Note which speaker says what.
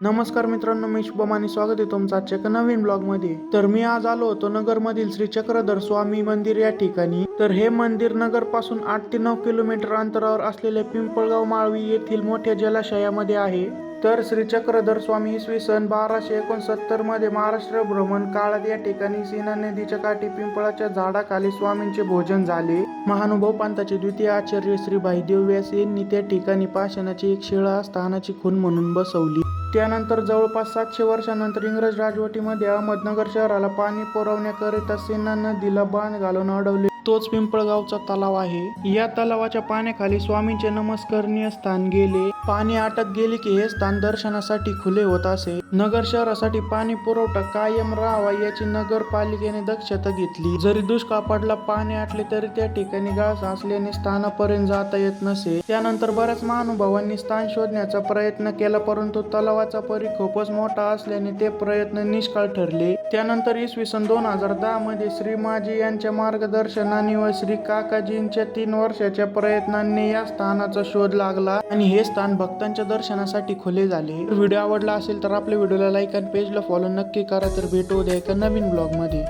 Speaker 1: नमस्कार मित्रांनो, मी शुभम आणि स्वागत आहे तुमचं आजच्या एका नवीन ब्लॉगमध्ये। तर मी आज आलो होतो नगरमधील श्री चक्रधर स्वामी मंदिर या ठिकाणी। तर हे मंदिर नगर पासून 8 ते 9 किलोमीटर अंतरावर असलेल्या पिंपळगाव माळवी येथील मोठ्या जलाशयामध्ये आहे। तर श्री चक्रधर स्वामी इसवी सन 1269 मध्ये महाराष्ट्र भ्रमण काळात या ठिकाणी सीना नदीच्या काठी पिंपळाच्या झाडाखाली स्वामींचे भोजन झाले। महानुभाव पंथाचे द्वितीय आचार्य श्री भाईदेव व्यास यांनी त्या ठिकाणी पाषाणाची एक शिळा स्थानाची खून म्हणून बसवली। त्यानंतर जवळपास 700 वर्षांनंतर इंग्रज राजवटीमध्ये अहमदनगर शहराला पाणी पुरवण्याकरिता सीना नदीला बांध घालून अडवले। तोच पिंपळगावचा तलाव आहे। या तलावाच्या पाण्याखाली स्वामींचे नमस्करणीय स्थान गेले। पाणी आटत गेले की हे स्थान दर्शनासाठी खुले होत असे। नगर शहरासाठी पाणी पुरवठा कायम राहावा याची नगरपालिकेने दक्षता घेतली। जरी दुष्काळ पडला, पाणी आटले तरी त्या ठिकाणी गाळ साचल्याने स्थानापर्यंत जाता येत नसे। त्यानंतर बऱ्याच महानुभावांनी स्थान शोधण्याचा प्रयत्न केला, परंतु तलावाचा परीघ खूपच मोठा असल्याने ते प्रयत्न निष्फळ ठरले। त्यानंतर इसवी सन 2010 मध्ये श्री माजी यांच्या मार्गदर्शनाने व श्री काकाजींच्या 3 वर्षाच्या प्रयत्नांनी या स्थानाचा शोध लागला आणि हे स्थान भक्तांच्या दर्शनासाठी खुले झाले। व्हिडिओ आवडला असेल तर आपल्या व्हिडिओला लाईक आणि पेजला फॉलो नक्की करा। तर भेटू उद्या एका नवीन ब्लॉग मध्ये।